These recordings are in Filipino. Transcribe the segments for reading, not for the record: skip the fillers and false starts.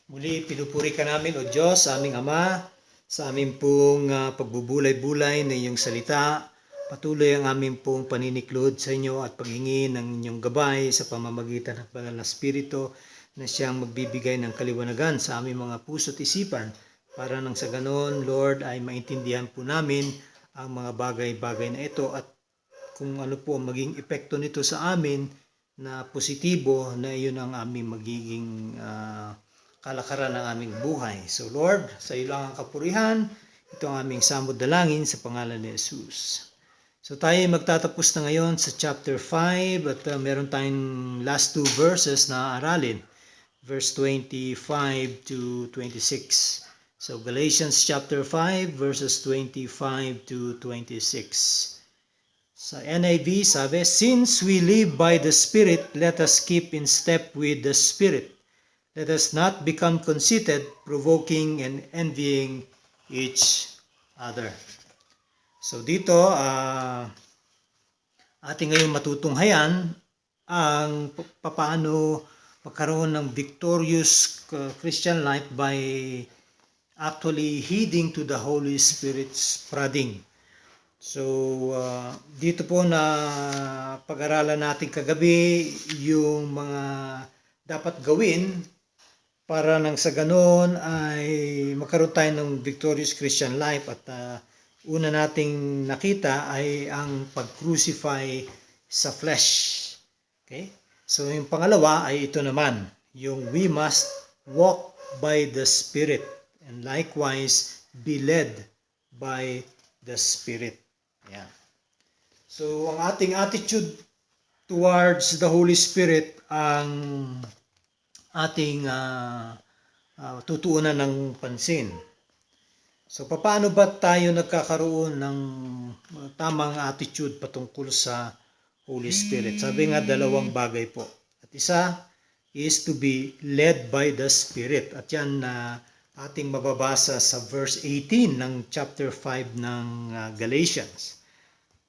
Muli, pinupuri ka namin, O Diyos, aming Ama, sa aming pong pagbubulay-bulay ng iyong salita. Patuloy ang aming pong paniniklod sa inyo at paghingi ng inyong gabay sa pamamagitan ng Banal na Espiritu na siyang magbibigay ng kaliwanagan sa aming mga puso at isipan para nang sa ganon, Lord, ay maintindihan po namin ang mga bagay-bagay na ito at kung ano po ang maging epekto nito sa amin na positibo na iyon ang aming magiging kalakaran ng aming buhay. So Lord, sa iyo lang ang kapurihan. Ito ang aming samod dalangin sa pangalan ni Jesus. So tayo magtatapos na ngayon sa chapter 5 at meron tayong last two verses na aralin. Verse 25 to 26. So Galatians chapter 5 verses 25 to 26. Sa NIV sabi, since we live by the Spirit, let us keep in step with the Spirit. Let us not become conceited, provoking and envying each other. So dito, ating ngayon matutunghayan ang paano magkaroon ng victorious Christian life by actually heeding to the Holy Spirit's prodding. So, dito po na pag-aralan natin kagabi yung mga dapat gawin para nang sa ganon ay magkaroon tayo ng victorious Christian life at una nating nakita ay ang pag-crucify sa flesh. Okay? So yung pangalawa ay ito naman, yung we must walk by the Spirit and likewise be led by the Spirit. Yeah. So ang ating attitude towards the Holy Spirit ang ating tutuunan ng pansin. So paano ba tayo nagkakaroon ng tamang attitude patungkol sa Holy Spirit? Sabi nga dalawang bagay po. At isa is to be led by the Spirit. At yan na ating mababasa sa verse 18 ng chapter 5 ng Galatians.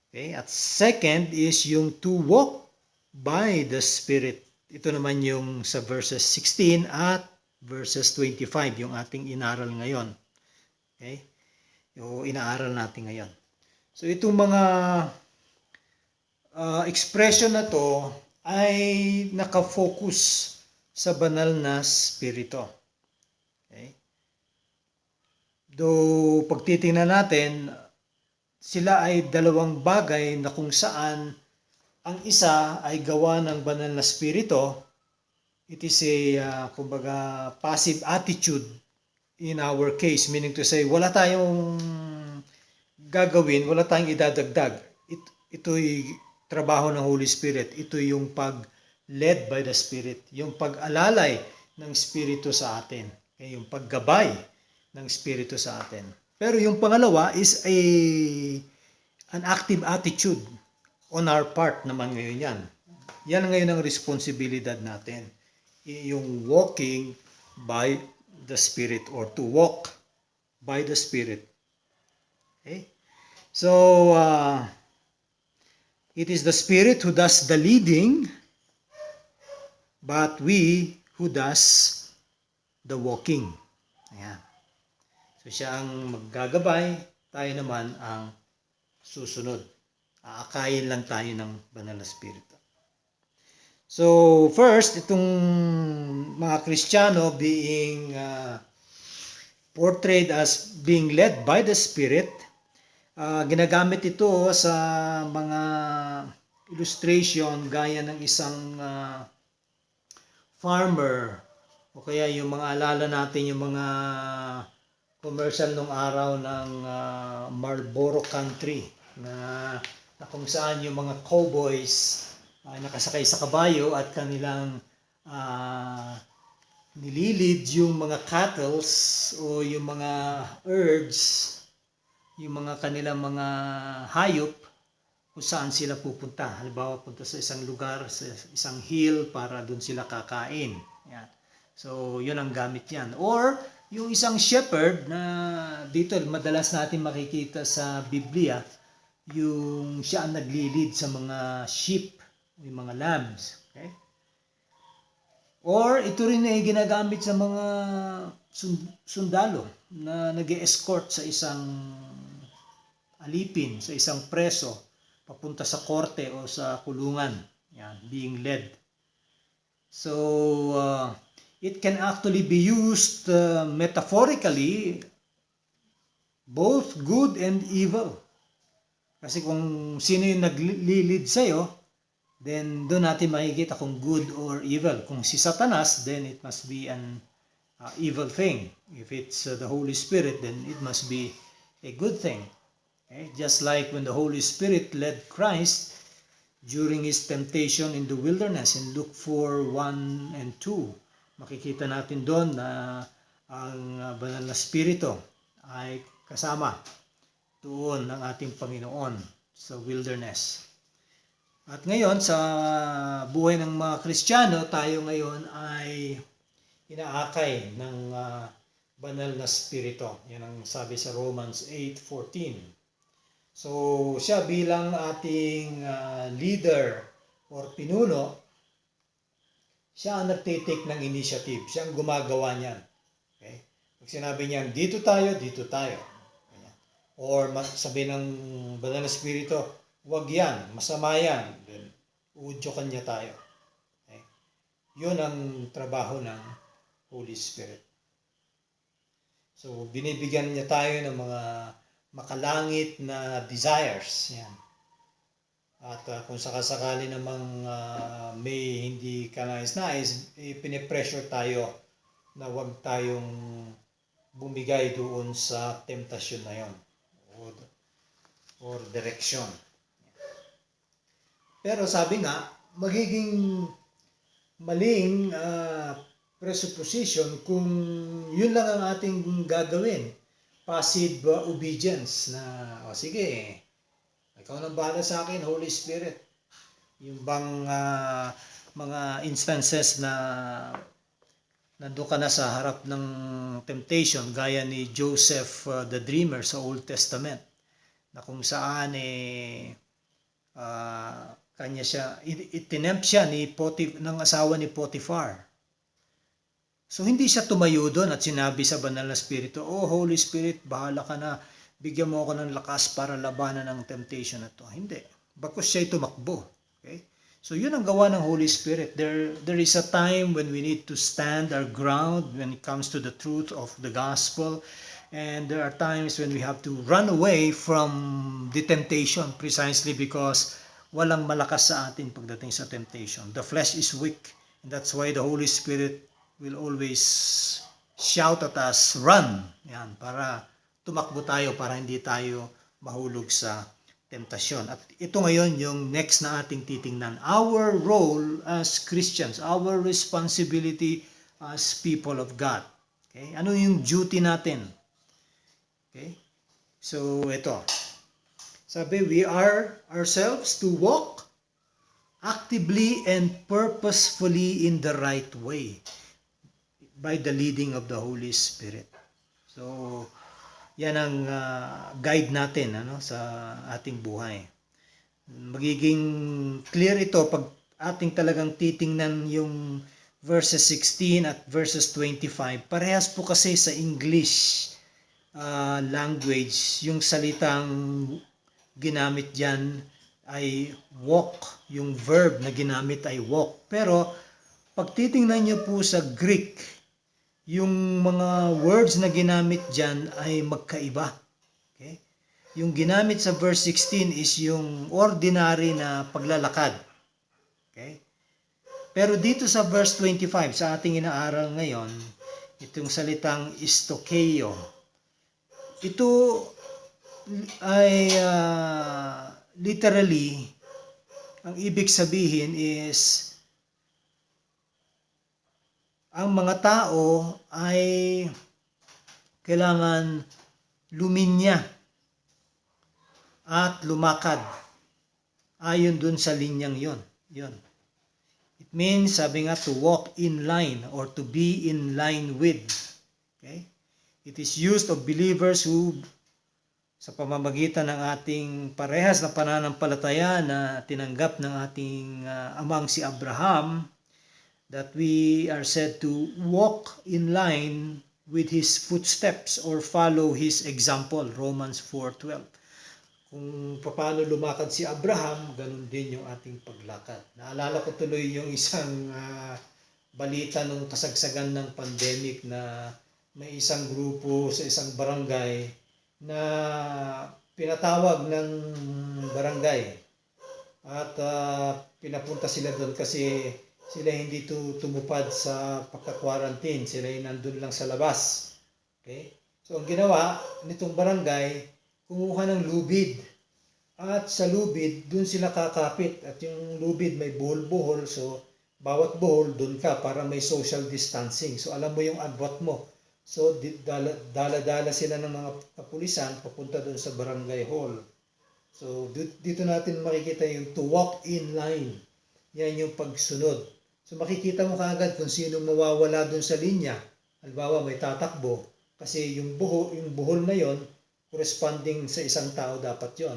Okay? At second is yung to walk by the Spirit. Ito naman yung sa verses 16 at verses 25, yung ating inaral ngayon. Okay? O inaaral natin ngayon. So itong mga expression na to ay nakafocus sa banal na spirito. Okay? Though pag titingnan natin, sila ay dalawang bagay na kung saan ang isa ay gawa ng banal na spirito. It is a kumbaga passive attitude in our case, meaning to say wala tayong gagawin, wala tayong idadagdag. Ito'y trabaho ng Holy Spirit. Ito yung pag-led by the Spirit, yung pag-alalay ng Espiritu sa atin, yung paggabay ng Espiritu sa atin. Pero yung pangalawa is an active attitude on our part naman ngayon yan. Yan ngayon ang responsibilidad natin. Yung walking by the Spirit or to walk by the Spirit. Okay? So, it is the Spirit who does the leading, but we who does the walking. Ayan. So, siya ang maggagabay, tayo naman ang susunod. Aakayin lang tayo ng banal na Espiritu. So, first, itong mga Kristiyano being portrayed as being led by the Spirit, ginagamit ito sa mga illustration gaya ng isang farmer o kaya yung mga alala natin yung mga commercial nung araw ng Marlboro Country na kung saan yung mga cowboys nakasakay sa kabayo at kanilang nililid yung mga cattle o yung mga herds, yung mga kanilang mga hayop kung saan sila pupunta. Halimbawa, punta sa isang lugar, sa isang hill para doon sila kakain. Yan. So, yun ang gamit yan. Or, yung isang shepherd na dito madalas natin makikita sa Biblia, yung siya ang naglilid sa mga sheep, yung mga lambs. Okay? Or ito rin ay ginagamit sa mga sundalo na nag-escort sa isang alipin, sa isang preso, papunta sa korte o sa kulungan. Yan, being led. So, it can actually be used metaphorically, both good and evil. Kasi kung sino yung nag-lead sa'yo, then doon natin makikita kung good or evil. Kung si Satanas, then it must be an evil thing. If it's the Holy Spirit, then it must be a good thing. Okay? Just like when the Holy Spirit led Christ during his temptation in the wilderness in Luke 4:1 and 2. Makikita natin doon na ang banal na spirito ay kasama doon ng ating Panginoon sa wilderness. At ngayon, sa buhay ng mga Kristiyano, tayo ngayon ay inaakay ng banal na spirito. Yan ang sabi sa Romans 8:14. So, siya bilang ating leader or pinuno, siya ang nagtitake ng initiative. Siya ang gumagawa niyan. Okay? Pag sinabi niya, dito tayo, dito tayo. Or sabi ng banal na spirito, huwag yan, masama yan. Then, uudyokan niya tayo. Okay? Yun ang trabaho ng Holy Spirit. So, binibigyan niya tayo ng mga makalangit na desires. Yan. At kung sakasakali namang may hindi ka nais-nais, pinipressure tayo na huwag tayong bumigay doon sa temptasyon na yon or direksyon. Pero sabi nga, magiging maling presupposition kung yun lang ang ating gagawin. Passive obedience na, sige, ikaw nang bahala sa akin, Holy Spirit. Yung bang mga instances na nandun ka na sa harap ng temptation, gaya ni Joseph the Dreamer sa Old Testament, na kung saan kanya siya, itinempt siya ng asawa ni Potiphar. So hindi siya tumayo doon at sinabi sa banal na spirito, oh Holy Spirit, bahala ka na, bigyan mo ako ng lakas para labanan ng temptation na to. Hindi. Bakos siya'y tumakbo. Okay? So yun ang gawa ng Holy Spirit. There is a time when we need to stand our ground when it comes to the truth of the gospel. And there are times when we have to run away from the temptation precisely because walang malakas sa atin pagdating sa temptation. The flesh is weak. And that's why the Holy Spirit will always shout at us, run. Yan, para tumakbo tayo, para hindi tayo mahulog sa temptasyon. At ito ngayon yung next na ating titingnan. Our role as Christians, our responsibility as people of God. Okay? Ano yung duty natin? Okay? So, ito. Sabi, we are ourselves to walk actively and purposefully in the right way by the leading of the Holy Spirit. So, yan ang guide natin sa ating buhay. Magiging clear ito pag ating talagang titingnan yung verses 16 at verses 25. Parehas po kasi sa English language, yung salitang ginamit dyan ay walk. Yung verb na ginamit ay walk. Pero pag titingnan nyo po sa Greek, yung mga words na ginamit dyan ay magkaiba. Okay? Yung ginamit sa verse 16 is yung ordinary na paglalakad. Okay? Pero dito sa verse 25, sa ating inaaral ngayon, itong salitang istokeo. Ito ay literally, ang ibig sabihin is ang mga tao ay kailangan luminya at lumakad ayon dun sa linyang yon. It means, sabi nga, to walk in line or to be in line with. Okay? It is used of believers who, sa pamamagitan ng ating parehas na pananampalataya na tinanggap ng ating amang si Abraham, that we are said to walk in line with his footsteps or follow his example, Romans 4:12. Kung paano lumakad si Abraham, ganun din yung ating paglakad. Naalala ko tuloy yung isang balita nung kasagsagan ng pandemic na may isang grupo sa isang barangay na pinatawag ng barangay at pinapunta sila doon kasi sila hindi tumupad sa pagka-quarantine. Sila ay nandun lang sa labas. Okay? So, ang ginawa nitong barangay, kumuha ng lubid. At sa lubid, dun sila kakapit. At yung lubid may buhol-buhol. So, bawat buhol, dun ka para may social distancing. So, alam mo yung agwat mo. So, dala-dala sila ng mga kapulisan papunta dun sa barangay hall. So, dito natin makikita yung to walk in line. Yan yung pagsunod. So makikita mo kaagad kung sino mawawala doon sa linya. Halimbawa may tatakbo kasi yung buhol na yon corresponding sa isang tao dapat yon.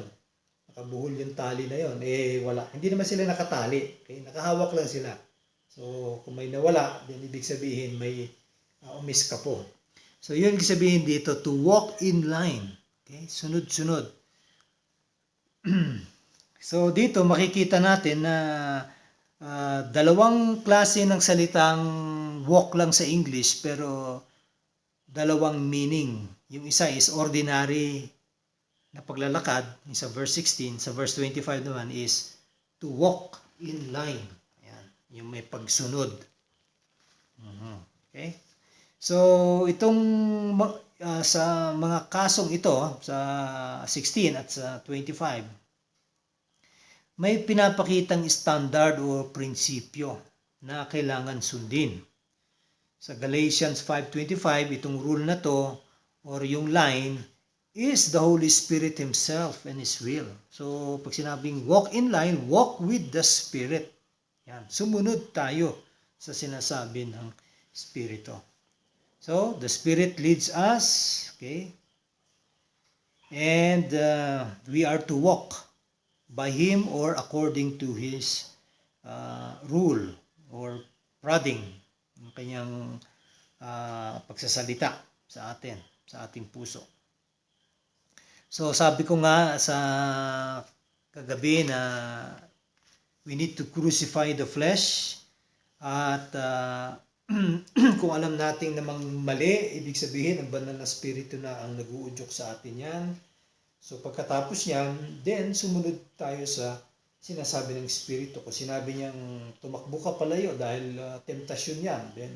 Nakabuhol yung tali na yon. Wala. Hindi naman sila nakatali. Okay? Nakahawak lang sila. So kung may nawala, then ibig sabihin may umis ka po. So yun ibig sabihin dito to walk in line. Okay? Sunod-sunod. So dito makikita natin na dalawang klase ng salitang walk lang sa English pero dalawang meaning. Yung isa is ordinary na paglalakad, yung sa verse 16, sa verse 25 naman is to walk in line. Ayan, yung may pagsunod. Okay? So itong sa mga kasong ito, sa 16 at sa 25, may pinapakitang standard o prinsipyo na kailangan sundin. Sa Galatians 5:25, itong rule na to or yung line is the Holy Spirit Himself and His will. So pag sinabing walk in line, walk with the Spirit. Yan, sumunod tayo sa sinasabi ng Espiritu. So the Spirit leads us, okay? And we are to walk by Him or according to His rule or prodding, ang kanyang pagsasalita sa atin, sa ating puso. So sabi ko nga sa kagabi na we need to crucify the flesh at kung alam natin namang mali, ibig sabihin ang banal na spirito na ang nag-uudyok sa atin yan. So pagkatapos niyan, then sumunod tayo sa sinasabi ng Espiritu. Kung sinabi niyang tumakbo ka palayo dahil temptasyon yan, then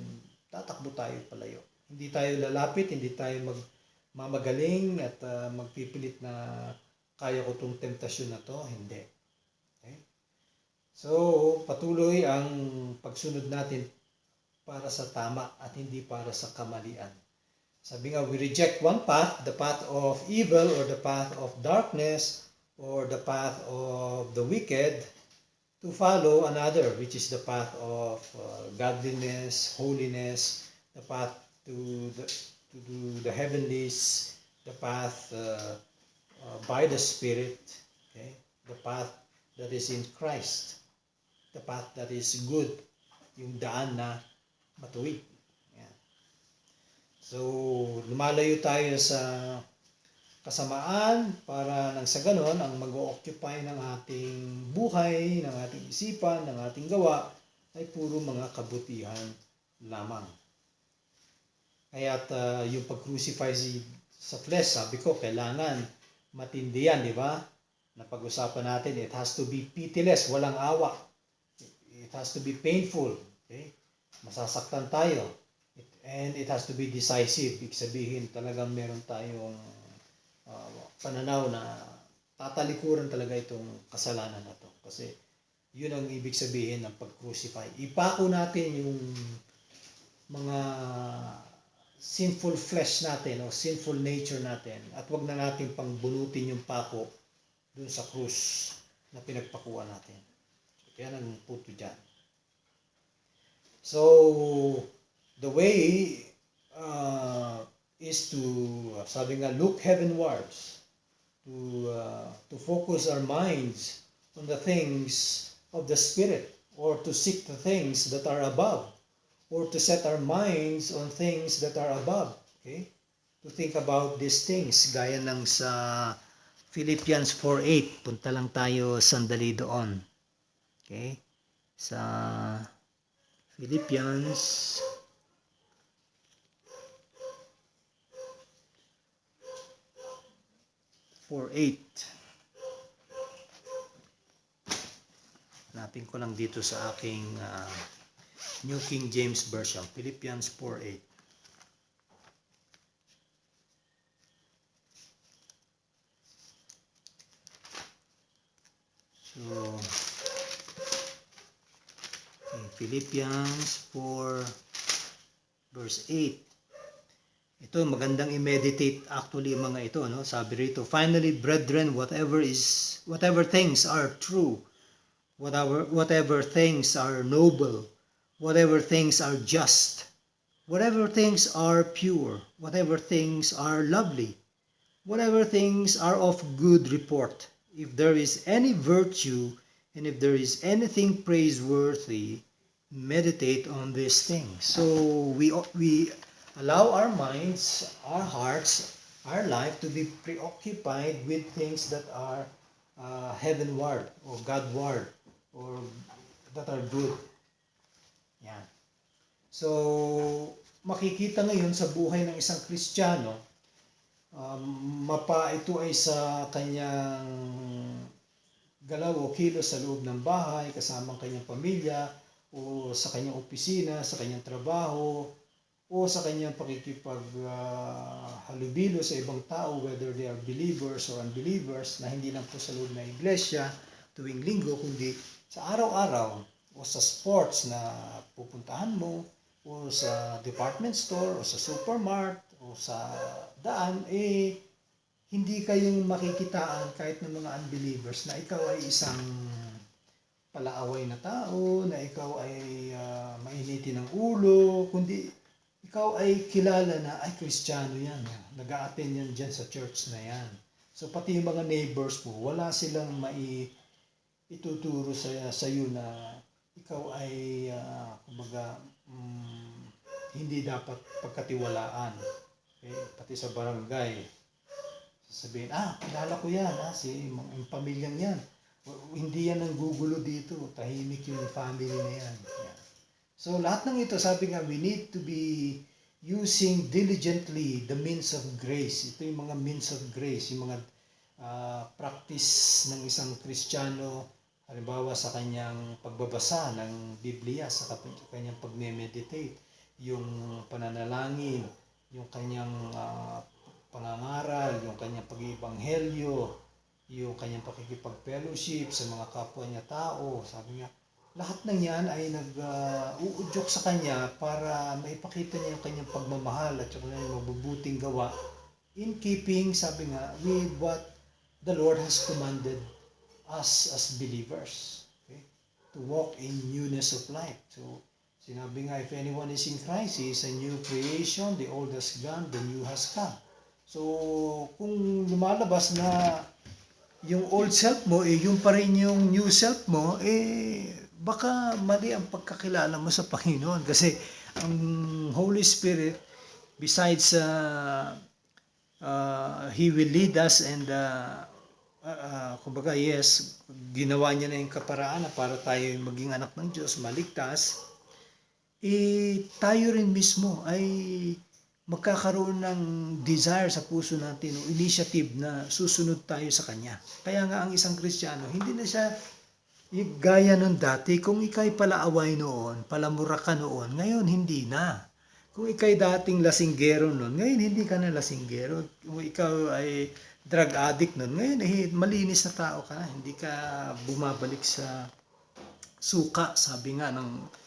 tatakbo tayo palayo. Hindi tayo lalapit, hindi tayo magmamagaling at magpipilit na kaya ko itong temptasyon na to. Hindi. Okay? So patuloy ang pagsunod natin para sa tama at hindi para sa kamalian. Sabi nga, we reject one path, the path of evil or the path of darkness or the path of the wicked to follow another, which is the path of godliness, holiness, the path to the heavenlies, the path by the Spirit, okay? The path that is in Christ, the path that is good, yung daan na matuwid. So, lumalayo tayo sa kasamaan para nang sa ganon, ang mag-occupy ng ating buhay, ng ating isipan, ng ating gawa, ay puro mga kabutihan lamang. Kaya't yung pag-crucify sa flesh, sabi ko, kailangan matindi yan, di ba? Napag-usapan natin, it has to be pitiless, walang awa. It has to be painful. Okay? Masasaktan tayo. And it has to be decisive. Ibig sabihin talagang meron tayong pananaw na tatalikuran talaga itong kasalanan na to. Kasi yun ang ibig sabihin ng pag-crucify. Ipako natin yung mga sinful flesh natin o sinful nature natin at wag na natin pangbunutin yung pako dun sa krus na pinagpakuan natin. Kaya ang punto dyan. So, the way is to, sabi nga, look heavenwards, to focus our minds on the things of the Spirit or to seek the things that are above, or to set our minds on things that are above. Okay? To think about these things, gaya ng sa Philippians 4:8. Punta lang tayo sandali doon. Okay? Sa Philippians 4:8. Hanapin ko lang dito sa aking New King James Version, Philippians 4:8. So, Philippians 4 verse 8. Ito, magandang i-meditate actually mga ito, no? Sabi rito, finally, brethren, whatever things are true, whatever things are noble, whatever things are just, whatever things are pure, whatever things are lovely, whatever things are of good report, if there is any virtue and if there is anything praiseworthy, meditate on these things. So we allow our minds, our hearts, our life to be preoccupied with things that are heavenward or Godward or that are good. Yan. So makikita ngayon sa buhay ng isang Kristiyano, mapa ito ay sa kanyang galaw o kilos sa loob ng bahay, kasama ang kanyang pamilya, o sa kanyang opisina, sa kanyang trabaho, o sa kanyang pakikipaghalubilo sa ibang tao, whether they are believers or unbelievers, na hindi lang po sa loob ng iglesia tuwing linggo, kundi sa araw-araw, o sa sports na pupuntahan mo, o sa department store, o sa supermart, o sa daan, hindi kayong makikitaan kahit ng mga unbelievers na ikaw ay isang palaaway na tao, na ikaw ay mainitin ng ulo, kundi ikaw ay kilala na, ay Kristiyano yan, nag-a-attend yan dyan sa church na yan. So pati yung mga neighbors mo, wala silang ituturo sa iyo na ikaw ay hindi dapat pagkatiwalaan. Okay? Pati sa barangay, sasabihin, kilala ko yan, yung pamilyang yan. Hindi yan ang gugulo dito, tahimik yung family na yan. So lahat ng ito, sabi nga, we need to be using diligently the means of grace. Ito yung mga means of grace, yung mga practice ng isang Kristiyano, halimbawa sa kanyang pagbabasa ng Biblia, sa kanyang pagme-meditate, yung pananalangin, yung kanyang pangangaral, yung kanyang pag-ibanghelyo, yung kanyang pakikipag-fellowship sa mga kapwa niya tao. Sabi niya, lahat ng yan ay nag-uudyok sa kanya para maipakita niya yung kanyang pagmamahal at yung kanyang mabubuting gawa in keeping, sabi nga, with what the Lord has commanded us as believers. Okay? To walk in newness of life. So, sinabi nga, if anyone is in Christ, he is a new creation, the old has gone, the new has come. So, kung lumalabas na yung old self mo, yung pa rin yung new self mo, baka mali ang pagkakilala mo sa Panginoon. Kasi ang Holy Spirit, besides He will lead us and kumbaga, yes, ginawa niya na yung kaparaan para tayo maging anak ng Diyos, maligtas, tayo rin mismo ay magkakaroon ng desire sa puso natin o initiative na susunod tayo sa Kanya. Kaya nga ang isang Kristiyano, hindi na siya gaya nung dati. Kung ikay palaaway noon, palamura ka noon, ngayon hindi na. Kung ikay dating lasinggero noon, ngayon hindi ka na lasinggero. Kung ikaw ay drug addict noon, ngayon malinis na tao ka na. Hindi ka bumabalik sa suka. Sabi nga ng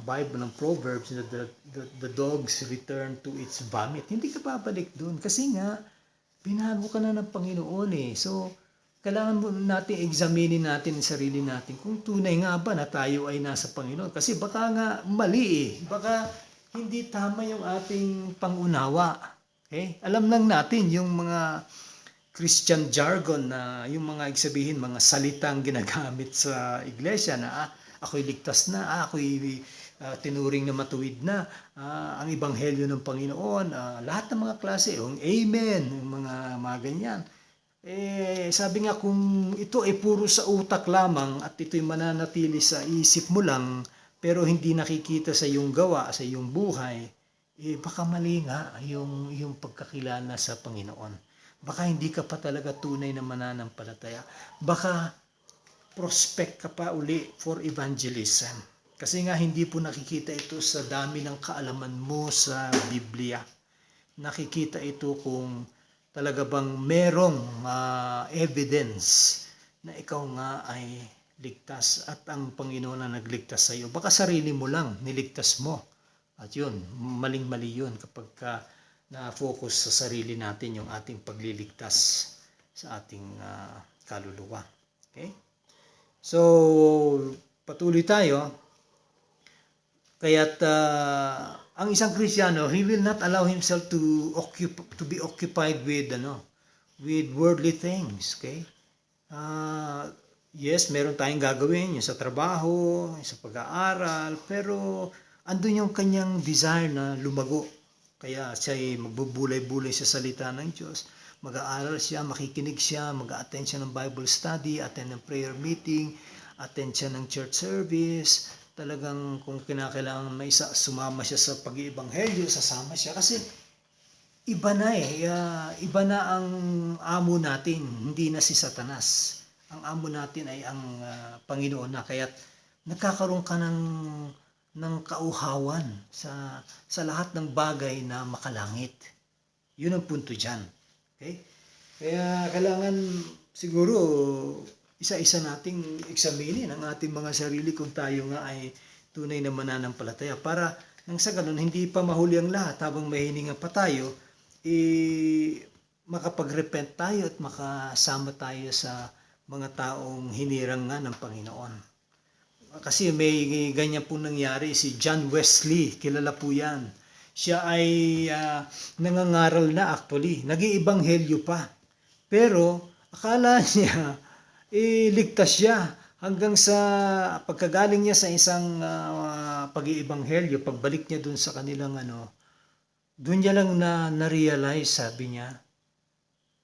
Bible, ng Proverbs, the dogs return to its vomit. Hindi ka babalik doon kasi nga binago ka na ng Panginoon So kailangan mo natin examinin natin ang sarili natin kung tunay nga ba na tayo ay nasa Panginoon. Kasi baka nga mali baka hindi tama yung ating pangunawa. Okay? Alam lang natin yung mga Christian jargon na yung mga sabihin, mga salitang ginagamit sa iglesia na ako'y ligtas na, ako'y tinuring na matuwid na, ang ebanghelyo ng Panginoon, lahat ng mga klase, yung amen, yung mga ganyan. Sabi nga kung ito ay puro sa utak lamang at ito'y mananatili sa isip mo lang, pero hindi nakikita sa iyong gawa, sa iyong buhay, baka mali nga yung pagkakilala sa Panginoon. Baka hindi ka pa talaga tunay na mananampalataya. Baka prospect ka pa uli for evangelism. Kasi nga hindi po nakikita ito sa dami ng kaalaman mo sa Biblia. Nakikita ito kung talaga bang merong evidence na ikaw nga ay ligtas at ang Panginoon na nagligtas sa iyo. Baka sarili mo lang niligtas mo. At yun, maling-mali yun kapag na-focus sa sarili natin yung ating pagliligtas sa ating kaluluwa. Okay? So, patuloy tayo. Kaya't ang isang Kristiyano, he will not allow himself to be occupied with worldly things. Okay? Yes, meron tayong gagawin yung sa trabaho, yung sa pag-aaral, pero andun yung kanyang desire na lumago. Kaya siya magbubulay-bulay sa salita ng Diyos. Mag-aaral siya, makikinig siya, mag-attend siya ng Bible study, attend ng prayer meeting, attend siya ng church service. Talagang kung kinakailangan may sumama siya sa pag-iibanghelyo, sasama siya. Kasi iba na iba na ang amo natin, hindi na si Satanas. Ang amo natin ay ang Panginoon na. Kaya't nagkakaroon ka ng kauhawan sa lahat ng bagay na makalangit. Yun ang punto dyan. Okay? Kaya kailangan siguro isa-isa nating examinin ang ating mga sarili kung tayo nga ay tunay na mananampalataya para nang sa ganun hindi pa mahuli ang lahat habang may hininga pa tayo, makapag-repent tayo at makasama tayo sa mga taong hinirang nga ng Panginoon. Kasi may ganyan po nangyari, si John Wesley, kilala po yan. Siya ay nangangaral na actually, nag-iibanghelyo pa. Pero akala niya, ligtas siya hanggang sa pagkagaling niya sa isang pag-iibanghelyo, pagbalik niya dun sa kanilang dun niya lang na-realize, sabi niya,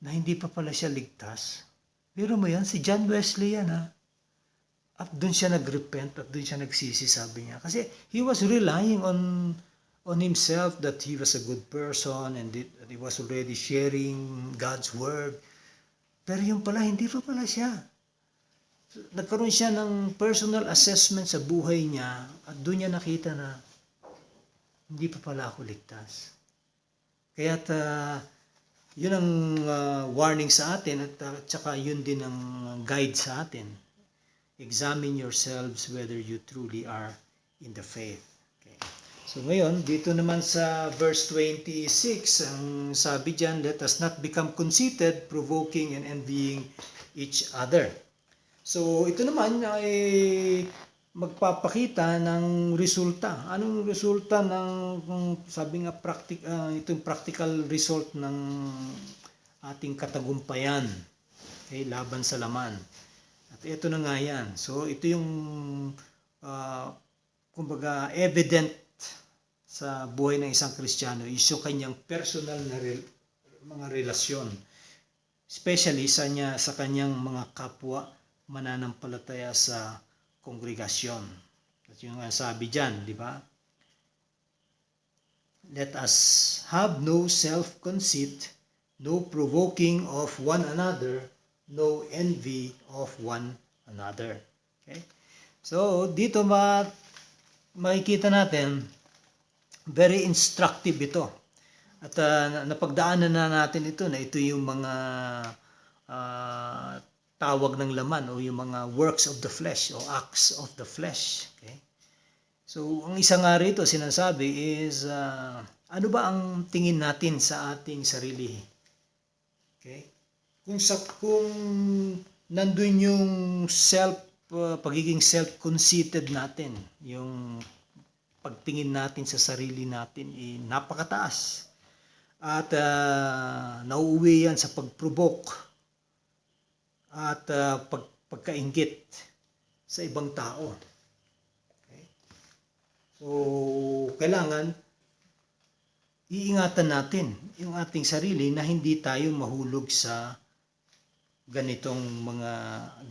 na hindi pa pala siya ligtas. Pero mo yan, si John Wesley yan At doon siya nag-repent at doon siya nagsisi, sabi niya. Kasi he was relying on himself that he was a good person and that he was already sharing God's word. Pero yung pala, hindi pa pala siya. Nagkaroon siya ng personal assessment sa buhay niya at doon niya nakita na hindi pa pala ako ligtas. Kaya't yun ang warning sa atin at saka yun din ang guide sa atin. Examine yourselves whether you truly are in the faith. Okay. So ngayon, dito naman sa verse 26, ang sabi dyan, let us not become conceited, provoking and envying each other. So ito naman ay magpapakita ng resulta. Anong resulta ng, sabi nga, itong practical result ng ating katagumpayan, okay, laban sa laman. At ito na nga yan. So ito yung kumbaga evident sa buhay ng isang Kristiyano is yung kanyang personal na mga relasyon. Especially sa kanyang mga kapwa mananampalataya sa kongregasyon. At yung sabi dyan, di ba? Let us have no self-conceit, no provoking of one another, no envy of one another. Okay? So, dito makikita natin, very instructive ito. At napagdaanan na natin ito na ito yung mga tawag ng laman o yung mga works of the flesh o acts of the flesh. Okay? So, ang isa nga rito sinasabi is, ano ba ang tingin natin sa ating sarili? Okay? Kung nandun yung pagiging self-conceited natin, yung pagtingin natin sa sarili natin, napakataas. At nauuwi yan sa pag-provoke at pagkainggit sa ibang tao. So, kailangan iingatan natin yung ating sarili na hindi tayo mahulog sa ganitong mga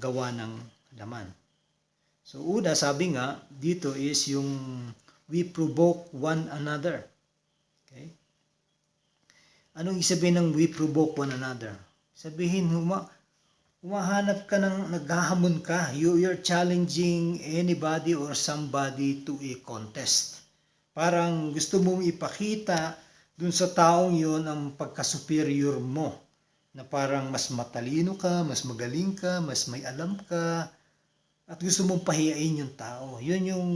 gawa ng laman. So, una, sabi nga, dito is yung we provoke one another. Okay? Anong isabihin ng we provoke one another? Sabihin, humahanap ka ng naghahamon ka. You're challenging anybody or somebody to a contest. Parang gusto mong ipakita dun sa taong yon ang pagka-superior mo. Na parang mas matalino ka, mas magaling ka, mas may alam ka, at gusto mong pahiyain yung tao. Yun yung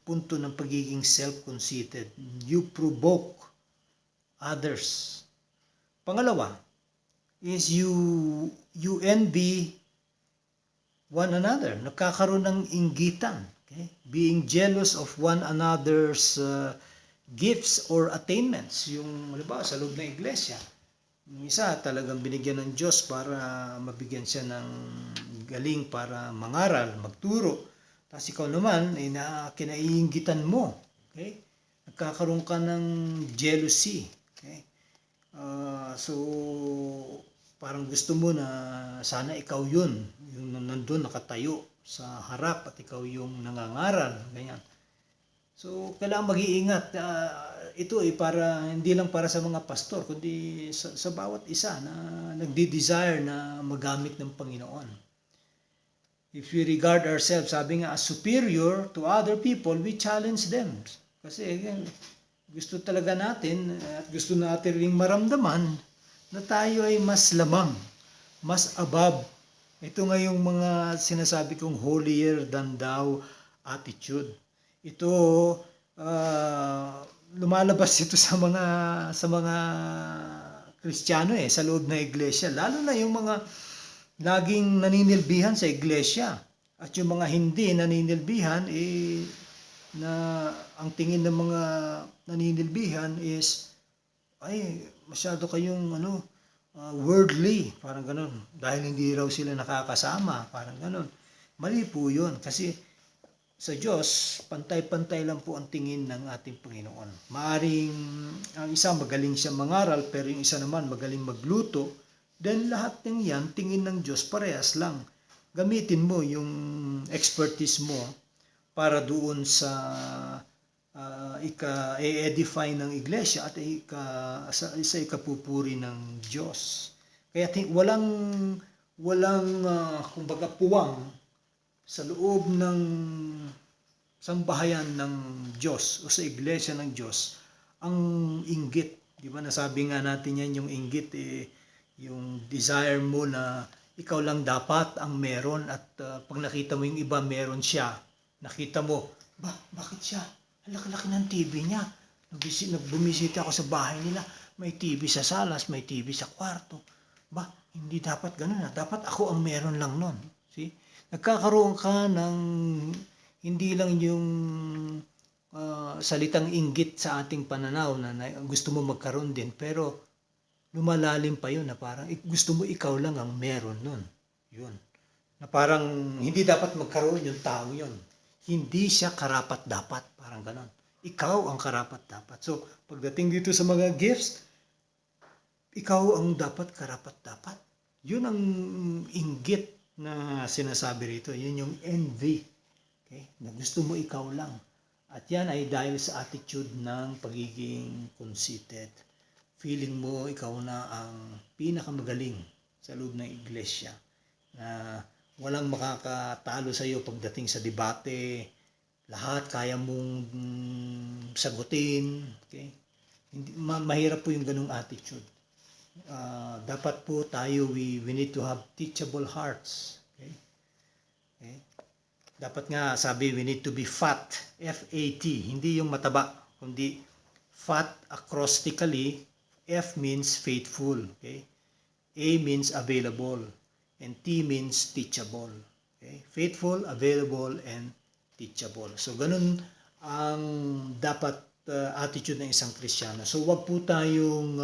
punto ng pagiging self-conceited. You provoke others. Pangalawa is you envy one another. Nagkakaroon ng inggitan. Okay? Being jealous of one another's gifts or attainments. Yung, halimbawa, sa loob ng iglesia, yung isa talagang binigyan ng Diyos para mabigyan siya ng galing para mangaral, magturo. Tapos ikaw naman ay kinaiinggitan mo. Okay? Nagkakaroon ka ng jealousy. Okay? So, parang gusto mo na sana ikaw yun. Yung nandun nakatayo sa harap at ikaw yung nangangaral. Ganyan. So, kailangan mag-iingat. Ito ay para hindi lang para sa mga pastor, kundi sa bawat isa na nagdi-desire na magamit ng Panginoon. If we regard ourselves, sabi nga, as superior to other people, we challenge them. Kasi gusto talaga natin at gusto natin ring maramdaman na tayo ay mas lamang, mas above. Ito nga yung mga sinasabi kong holier than thou attitude. Ito lumalabas ito sa mga Kristiyano sa loob ng iglesia, lalo na yung mga laging naninilbihan sa iglesia at yung mga hindi naninilbihan na ang tingin ng mga naninilbihan is ay masyado kayong worldly, parang ganoon, dahil hindi raw sila nakakasama, parang ganoon. Mali po 'yun kasi sa Diyos, pantay-pantay lang po ang tingin ng ating Panginoon. Maaring ang isa magaling siya mangaral, pero yung isa naman magaling magluto, then lahat ng yan, tingin ng Diyos, parehas lang. Gamitin mo yung expertise mo para doon sa ika-edify ng iglesia at sa ikapupuri ng Diyos. Kaya walang kumbaga puwang sa loob ng sambahayan ng Diyos o sa iglesia ng Diyos ang inggit. Di ba nasabi nga natin yan, yung inggit yung desire mo na ikaw lang dapat ang meron at pag nakita mo yung iba meron siya, nakita mo, bakit siya? Ang laki-laki ng TV niya. Nagbumisita ako sa bahay nila, may TV sa salas, may TV sa kwarto. Hindi dapat ganun. Dapat ako ang meron lang nun. See? Nagkakaroon ka ng hindi lang yung salitang inggit sa ating pananaw na gusto mo magkaroon din, pero lumalalim pa yun na parang gusto mo ikaw lang ang meron nun. Yun. Na parang hindi dapat magkaroon yung tao yun. Hindi siya karapat-dapat. Parang ganon. Ikaw ang karapat-dapat. So, pagdating dito sa mga gifts, ikaw ang dapat karapat-dapat. Yun ang inggit na sinasabi rito. Yun yung envy. Okay? Na gusto mo ikaw lang. At yan ay dahil sa attitude ng pagiging conceited. Feeling mo ikaw na ang pinakamagaling sa loob ng iglesia. Na walang makakatalo sa iyo pagdating sa debate. Lahat kaya mong sagutin. Okay? Mahirap po yung ganung attitude. Dapat po tayo, we need to have teachable hearts. Okay? Okay? Dapat nga sabi, we need to be fat, F-A-T, hindi yung mataba, kundi fat acrostically. F means faithful, okay? A means available, and T means teachable. Okay? Faithful, available, and teachable. So ganun ang dapat attitude ng isang Kristiyano. So wag po tayong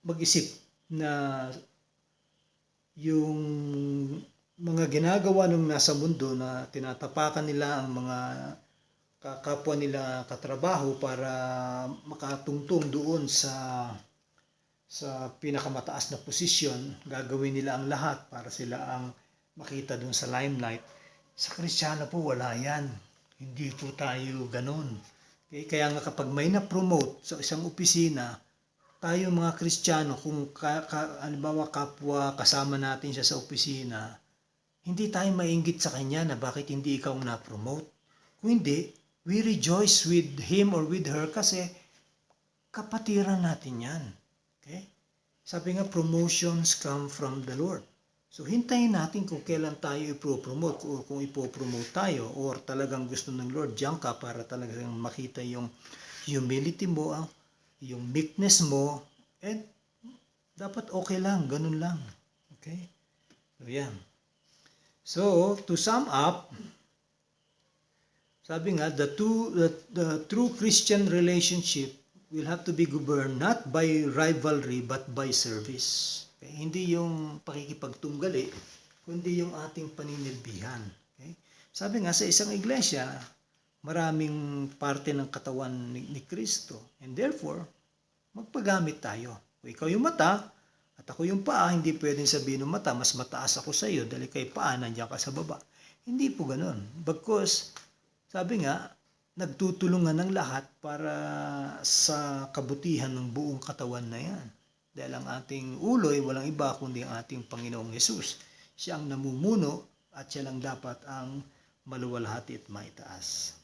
mag-isip na yung mga ginagawa ng nasa mundo na tinatapakan nila ang mga kapwa nila katrabaho para makatungtong doon sa pinakamataas na posisyon, gagawin nila ang lahat para sila ang makita doon sa limelight. Sa Kristiyano po wala yan. Hindi po tayo ganun. Okay? Kaya nga kapag may na-promote sa isang opisina, tayo mga Kristiyano, kung halimbawa kapwa kasama natin siya sa opisina, hindi tayo mainggit sa kanya na bakit hindi ikaw na-promote. Kung hindi, we rejoice with him or with her kasi kapatiran natin yan. Okay? Sabi nga, promotions come from the Lord. So, hintayin natin kung kailan tayo ipopromote o kung ipopromote tayo or talagang gusto ng Lord, diyan ka para talagang makita yung humility mo, yung meekness mo, and dapat okay lang, ganun lang. Okay? So, yan. So, to sum up, sabi nga, the true Christian relationship will have to be governed not by rivalry but by service. Okay? Hindi yung pakikipagtunggali, kundi yung ating paninilbihan. Okay? Sabi nga sa isang iglesia, maraming parte ng katawan ni Kristo. And therefore, magpagamit tayo. Kung ikaw yung mata at ako yung paa, hindi pwedeng sabihin ng mata, mas mataas ako sa iyo dahil kay paa, nandiyan ka sa baba. Hindi po ganun. Because, sabi nga, nagtutulungan ng lahat para sa kabutihan ng buong katawan na yan. Dahil ang ating ulo ay walang iba kundi ang ating Panginoong Hesus. Siya ang namumuno at siya lang dapat ang maluwalhati at maitaas.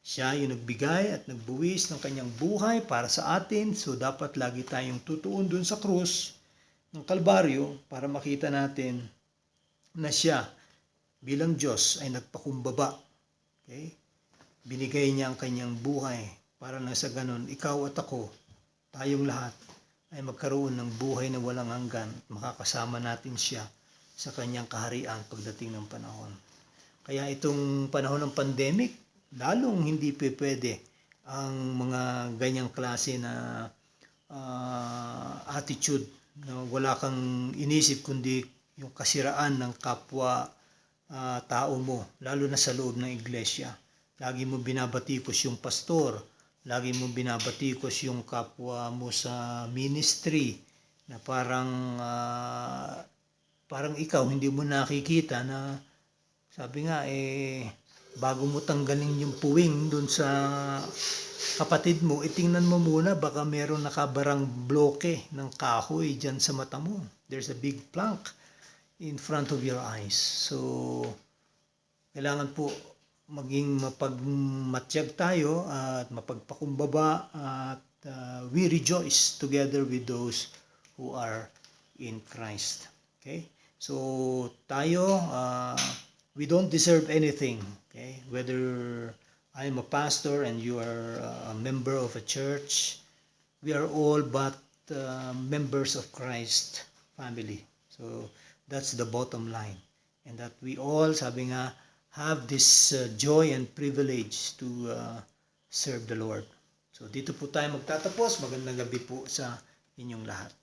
Siya yung nagbigay at nagbuwis ng kanyang buhay para sa atin. So dapat lagi tayong tutuon dun sa krus ng Kalbaryo para makita natin na siya bilang Diyos ay nagpakumbaba. Okay? Binigay niya ang kanyang buhay para na sa ganon, ikaw at ako, tayong lahat, ay magkaroon ng buhay na walang hanggan at makakasama natin siya sa kanyang kaharian pagdating ng panahon. Kaya itong panahon ng pandemic, lalong hindi pwede ang mga ganyang klase na attitude na wala kang inisip kundi yung kasiraan ng kapwa tao mo, lalo na sa loob ng iglesia. Lagi mo binabatikos yung pastor, lagi mo binabatikos yung kapwa mo sa ministry na parang ikaw hindi mo nakikita na sabi nga bago mo tanggalin yung puwing dun sa kapatid mo, tingnan mo muna baka meron nakabarang bloke ng kahoy dyan sa mata mo. There's a big plank in front of your eyes. So, kailangan po maging mapagmatyag tayo at mapagpakumbaba at we rejoice together with those who are in Christ. Okay? So, tayo, we don't deserve anything. Okay? Whether I'm a pastor and you are a member of a church, we are all but members of Christ family. So, that's the bottom line. And that we all, sabi nga, have this joy and privilege to serve the Lord. So dito po tayo magtatapos. Magandang gabi po sa inyong lahat.